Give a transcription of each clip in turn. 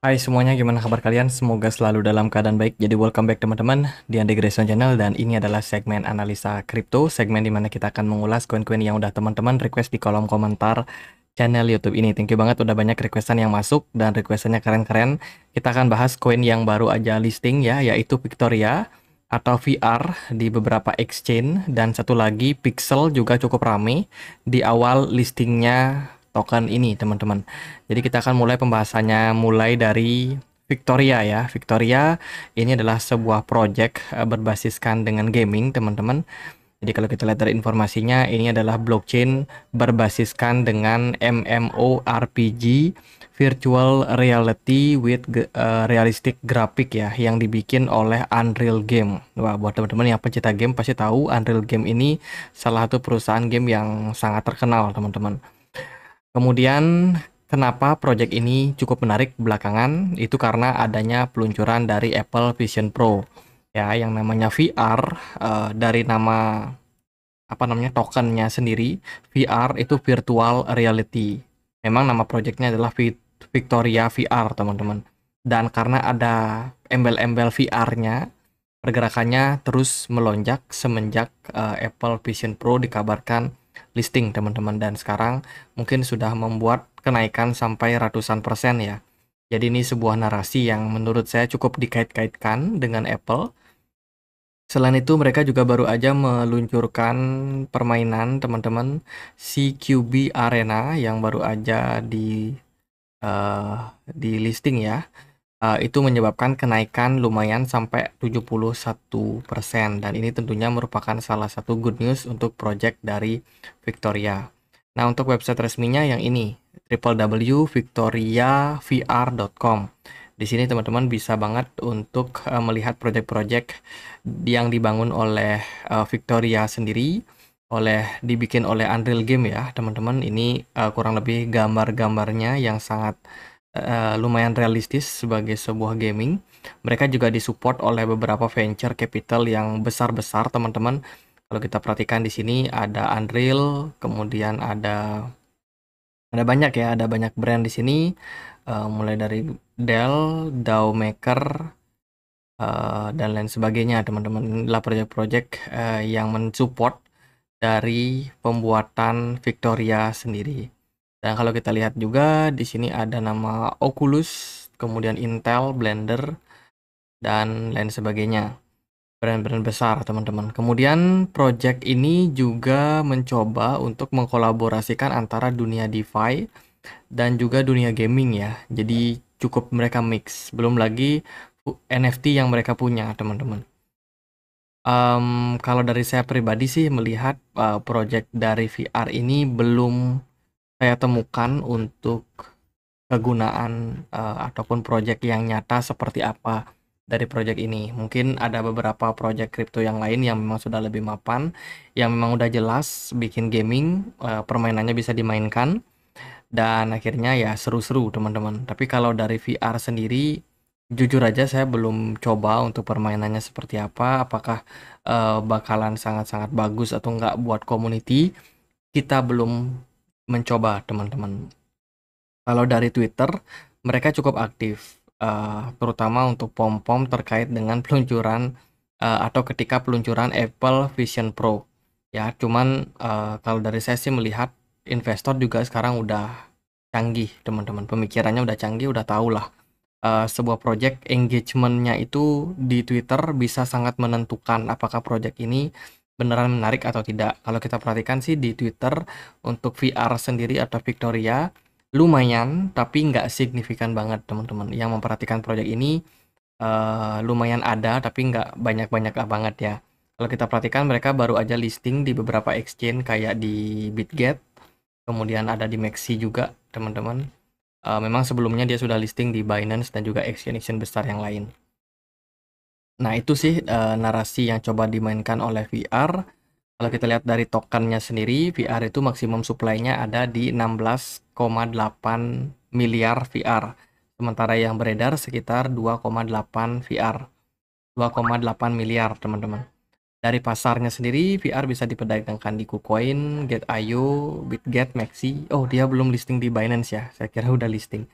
Hai semuanya, gimana kabar kalian? Semoga selalu dalam keadaan baik. Jadi welcome back teman-teman di Andi Grayson Channel, dan ini adalah segmen analisa kripto, segmen dimana kita akan mengulas koin-koin yang udah teman-teman request di kolom komentar channel YouTube ini. Thank you banget udah banyak requestan yang masuk dan requestannya keren-keren. Kita akan bahas koin yang baru aja listing ya, yaitu Victoria atau VR di beberapa exchange, dan satu lagi Pixel juga cukup rame di awal listingnya token ini teman-teman. Jadi kita akan mulai pembahasannya mulai dari Victoria ya. Victoria ini adalah sebuah project berbasiskan dengan gaming teman-teman. Jadi kalau kita lihat dari informasinya, ini adalah blockchain berbasiskan dengan MMORPG virtual reality with realistic graphic ya, yang dibikin oleh Unreal Game. Wah, buat teman-teman yang pecinta game pasti tahu Unreal Game ini salah satu perusahaan game yang sangat terkenal teman-teman. Kemudian kenapa project ini cukup menarik belakangan? Itu karena adanya peluncuran dari Apple Vision Pro ya, yang namanya VR, dari nama apa namanya tokennya sendiri. VR itu virtual reality. Memang nama projectnya adalah Victoria VR teman-teman. Dan karena ada embel-embel VR-nya, pergerakannya terus melonjak semenjak Apple Vision Pro dikabarkan listing teman-teman, dan sekarang mungkin sudah membuat kenaikan sampai ratusan persen ya. Jadi ini sebuah narasi yang menurut saya cukup dikait-kaitkan dengan Apple. Selain itu mereka juga baru aja meluncurkan permainan teman-teman, CQB Arena, yang baru aja eh, di listing ya. Itu menyebabkan kenaikan lumayan sampai 71%, dan ini tentunya merupakan salah satu good news untuk project dari Victoria. Nah, untuk website resminya yang ini, www.victoriavr.com. Di sini teman-teman bisa banget untuk melihat project-project yang dibangun oleh Victoria sendiri, dibikin oleh Unreal Game ya, teman-teman. Ini kurang lebih gambar-gambarnya yang sangat lumayan realistis sebagai sebuah gaming. Mereka juga disupport oleh beberapa venture capital yang besar-besar, teman-teman. Kalau kita perhatikan di sini ada Unreal, kemudian ada banyak ya, ada banyak brand di sini, mulai dari Dell, DAO Maker, dan lain sebagainya, teman-teman. Ini adalah project-project yang mensupport dari pembuatan Victoria sendiri. Dan kalau kita lihat juga di sini ada nama Oculus, kemudian Intel, Blender, dan lain sebagainya. Brand-brand besar, teman-teman. Kemudian project ini juga mencoba untuk mengkolaborasikan antara dunia DeFi dan juga dunia gaming ya. Jadi cukup mereka mix. Belum lagi NFT yang mereka punya, teman-teman. Kalau dari saya pribadi sih melihat project dari VR ini belum saya temukan untuk kegunaan ataupun project yang nyata seperti apa dari project ini. Mungkin ada beberapa project kripto yang lain yang memang sudah lebih mapan, yang memang udah jelas bikin gaming, permainannya bisa dimainkan, dan akhirnya ya seru-seru teman-teman. Tapi kalau dari VR sendiri, jujur aja saya belum coba untuk permainannya seperti apa, apakah bakalan sangat-sangat bagus atau enggak buat community. Kita belum mencoba teman-teman. Kalau dari Twitter, mereka cukup aktif, terutama untuk pom-pom terkait dengan peluncuran atau ketika peluncuran Apple Vision Pro. Ya, cuman kalau dari saya sih melihat investor juga sekarang udah canggih, teman-teman. Pemikirannya udah canggih, udah tahu lah. Sebuah project engagement-nya itu di Twitter bisa sangat menentukan apakah project ini beneran menarik atau tidak. Kalau kita perhatikan sih di Twitter untuk VR sendiri atau Victoria lumayan, tapi nggak signifikan banget teman-teman. Yang memperhatikan project ini lumayan ada, tapi nggak banyak-banyak banget ya. Kalau kita perhatikan mereka baru aja listing di beberapa exchange kayak di Bitget, kemudian ada di Maxi juga teman-teman. Memang sebelumnya dia sudah listing di Binance dan juga exchange besar yang lain. Nah, itu sih narasi yang coba dimainkan oleh VR. Kalau kita lihat dari tokennya sendiri, VR itu maksimum supply-nya ada di 16,8 miliar VR. Sementara yang beredar sekitar 2,8 VR. 2,8 miliar, teman-teman. Dari pasarnya sendiri, VR bisa diperdagangkan di KuCoin, Get.io, Bitget, Maxi. Oh, dia belum listing di Binance ya. Saya kira udah listing.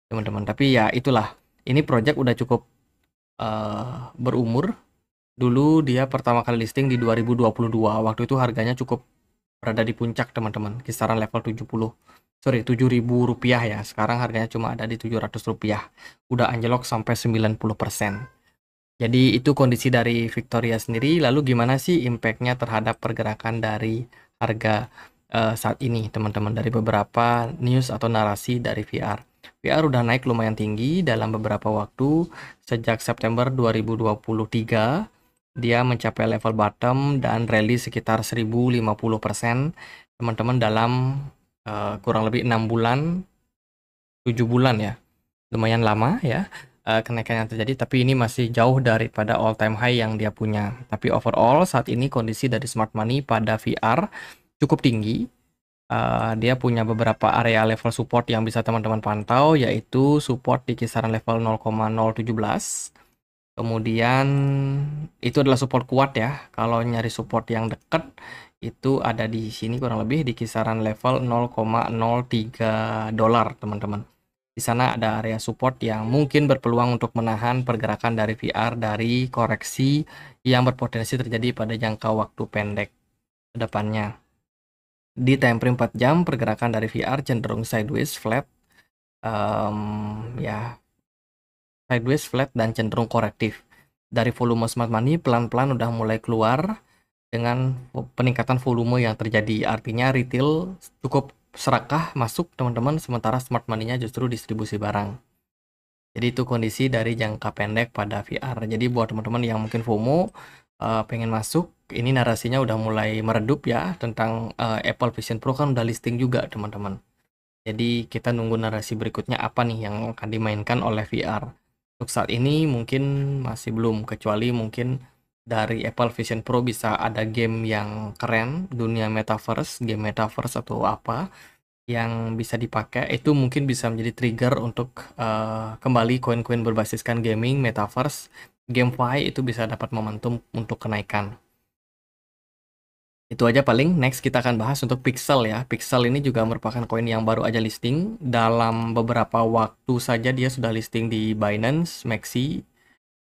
teman-teman. Tapi ya itulah, ini project udah cukup berumur. Dulu dia pertama kali listing di 2022. Waktu itu harganya cukup berada di puncak, teman-teman. Kisaran level 7.000 rupiah ya. Sekarang harganya cuma ada di 700 rupiah. Udah anjlok sampai 90%. Jadi itu kondisi dari Victoria sendiri. Lalu gimana sih impact-nya terhadap pergerakan dari harga saat ini, teman-teman? Dari beberapa news atau narasi dari VR. VR udah naik lumayan tinggi dalam beberapa waktu. Sejak September 2023, dia mencapai level bottom dan rally sekitar 1050%, teman-teman, dalam kurang lebih 6 bulan, 7 bulan ya. Lumayan lama ya kenaikan yang terjadi, tapi ini masih jauh daripada all time high yang dia punya. Tapi overall saat ini kondisi dari smart money pada VR cukup tinggi. Dia punya beberapa area level support yang bisa teman-teman pantau, yaitu support di kisaran level 0,017. Kemudian itu adalah support kuat ya. Kalau nyari support yang dekat itu ada di sini, kurang lebih di kisaran level 0,03 dolar, teman-teman. Di sana ada area support yang mungkin berpeluang untuk menahan pergerakan dari VR dari koreksi yang berpotensi terjadi pada jangka waktu pendek ke depannya. Di time frame 4 jam, pergerakan dari VR cenderung sideways, flat, ya sideways, flat, dan cenderung korektif. Dari volume smart money pelan-pelan udah mulai keluar dengan peningkatan volume yang terjadi. Artinya retail cukup serakah masuk, teman-teman, sementara smart money-nya justru distribusi barang. Jadi itu kondisi dari jangka pendek pada VR. Jadi buat teman-teman yang mungkin FOMO pengen masuk, ini narasinya udah mulai meredup ya tentang Apple Vision Pro kan udah listing juga, teman-teman. Jadi kita nunggu narasi berikutnya apa nih yang akan dimainkan oleh VR. Untuk saat ini mungkin masih belum, kecuali mungkin dari Apple Vision Pro bisa ada game yang keren, dunia metaverse, game metaverse atau apa yang bisa dipakai, itu mungkin bisa menjadi trigger untuk kembali koin-koin berbasiskan gaming, metaverse, GameFi itu bisa dapat momentum untuk kenaikan. Itu aja paling. Next kita akan bahas untuk Pixel ya. Pixel ini juga merupakan koin yang baru aja listing. Dalam beberapa waktu saja dia sudah listing di Binance, Maxi,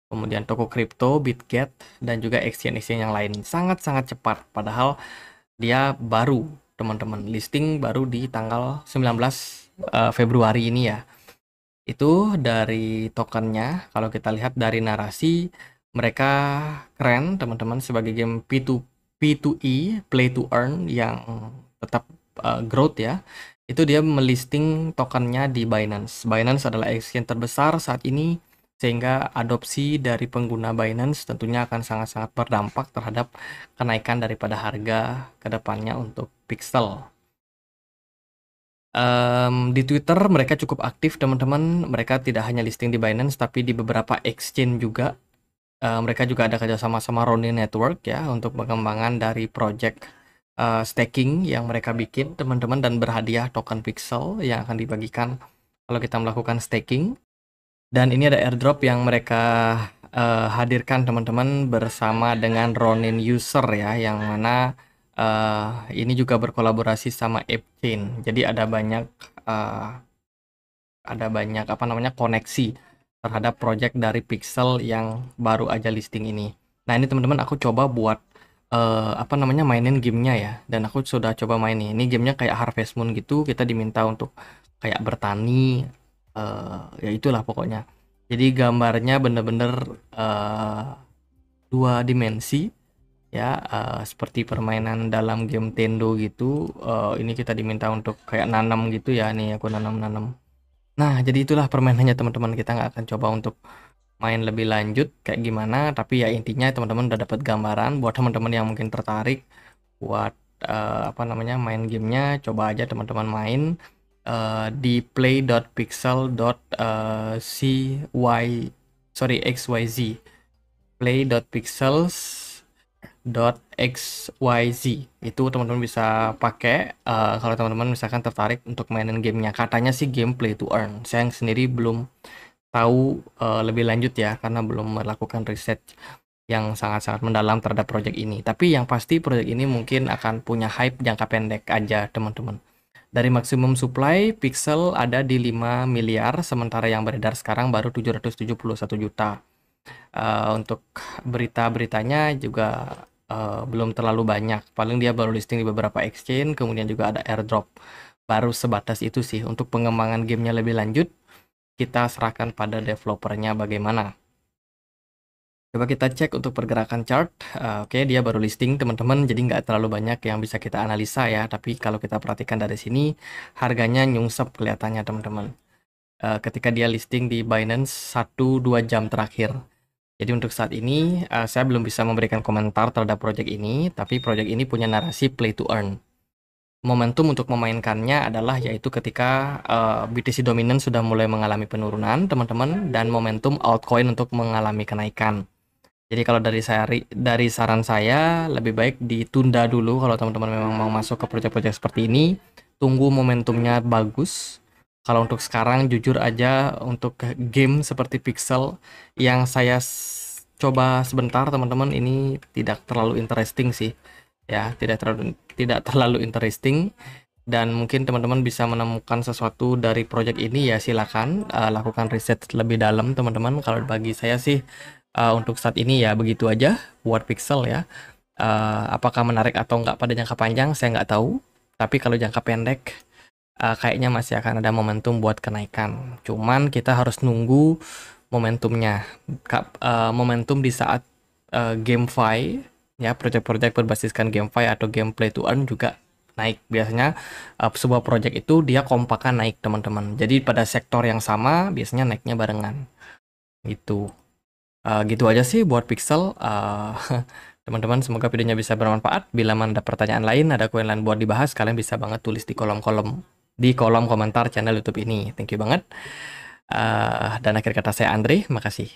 kemudian toko kripto, Bitget, dan juga exchange-exchange yang lain. Sangat-sangat cepat. Padahal dia baru, teman-teman. Listing baru di tanggal 19 Februari ini ya. Itu dari tokennya. Kalau kita lihat dari narasi, mereka keren, teman-teman, sebagai game P2E, play to earn, yang tetap growth ya. Itu dia melisting tokennya di Binance. Binance adalah exchange terbesar saat ini, sehingga adopsi dari pengguna Binance tentunya akan sangat-sangat berdampak terhadap kenaikan daripada harga ke depannya untuk Pixel. Di Twitter mereka cukup aktif, teman-teman. Mereka tidak hanya listing di Binance, tapi di beberapa exchange juga. Mereka juga ada kerjasama sama Ronin Network ya untuk pengembangan dari project staking yang mereka bikin, teman-teman, dan berhadiah token Pixel yang akan dibagikan kalau kita melakukan staking. Dan ini ada airdrop yang mereka hadirkan, teman-teman, bersama dengan Ronin user ya, yang mana ini juga berkolaborasi sama ApeChain. Jadi ada banyak apa namanya koneksi terhadap project dari Pixel yang baru aja listing ini. Nah ini teman-teman aku coba buat apa namanya mainin gamenya ya, dan aku sudah coba main nih. Ini gamenya kayak Harvest Moon gitu, kita diminta untuk kayak bertani, ya itulah pokoknya. Jadi gambarnya bener-bener dua dimensi ya, seperti permainan dalam game Tendo gitu. Ini kita diminta untuk kayak nanam gitu ya, nih aku nanam-nanam. Nah, jadi itulah permainannya, teman-teman. Kita nggak akan coba untuk main lebih lanjut kayak gimana, tapi ya intinya teman-teman udah dapat gambaran. Buat teman-teman yang mungkin tertarik buat apa namanya main gamenya, coba aja teman-teman main di xyz play.pixels.xyz. Itu teman-teman bisa pakai kalau teman-teman misalkan tertarik untuk mainin gamenya. Katanya sih game play to earn. Saya sendiri belum tahu lebih lanjut ya, karena belum melakukan riset yang sangat-sangat mendalam terhadap project ini. Tapi yang pasti project ini mungkin akan punya hype jangka pendek aja, teman-teman. Dari maksimum supply, Pixel ada di 5 miliar, sementara yang beredar sekarang baru 771 juta. Untuk berita-beritanya juga belum terlalu banyak. Paling dia baru listing di beberapa exchange, kemudian juga ada airdrop. Baru sebatas itu sih. Untuk pengembangan gamenya lebih lanjut, kita serahkan pada developernya bagaimana. Coba kita cek untuk pergerakan chart. Oke, dia baru listing teman-teman, jadi nggak terlalu banyak yang bisa kita analisa ya. Tapi kalau kita perhatikan dari sini, harganya nyungsep kelihatannya teman-teman. Ketika dia listing di Binance 1-2 jam terakhir. Jadi untuk saat ini, saya belum bisa memberikan komentar terhadap project ini, tapi project ini punya narasi play to earn. Momentum untuk memainkannya adalah yaitu ketika BTC dominant sudah mulai mengalami penurunan, teman-teman, dan momentum altcoin untuk mengalami kenaikan. Jadi kalau dari saran saya, lebih baik ditunda dulu kalau teman-teman memang mau masuk ke proyek-proyek seperti ini. Tunggu momentumnya bagus. Kalau untuk sekarang, jujur aja untuk game seperti Pixel yang saya coba sebentar, teman-teman, ini tidak terlalu interesting sih. Ya, tidak terlalu interesting. Dan mungkin teman-teman bisa menemukan sesuatu dari project ini, ya silakan lakukan riset lebih dalam teman-teman. Kalau bagi saya sih untuk saat ini ya begitu aja buat Pixel ya. Apakah menarik atau enggak pada jangka panjang saya nggak tahu. Tapi kalau jangka pendek kayaknya masih akan ada momentum buat kenaikan. Cuman kita harus nunggu momentumnya. Momentum di saat GameFi ya, proyek-proyek berbasiskan GameFi atau gameplay to earn juga naik. Biasanya sebuah proyek itu dia kompakan naik teman-teman. Jadi pada sektor yang sama biasanya naiknya barengan gitu. Gitu aja sih buat Pixel. Teman-teman, semoga videonya bisa bermanfaat. Bila ada pertanyaan lain, ada koin lain buat dibahas, kalian bisa banget tulis di kolom komentar channel YouTube ini. Thank you banget. Dan akhir kata saya Andre, makasih.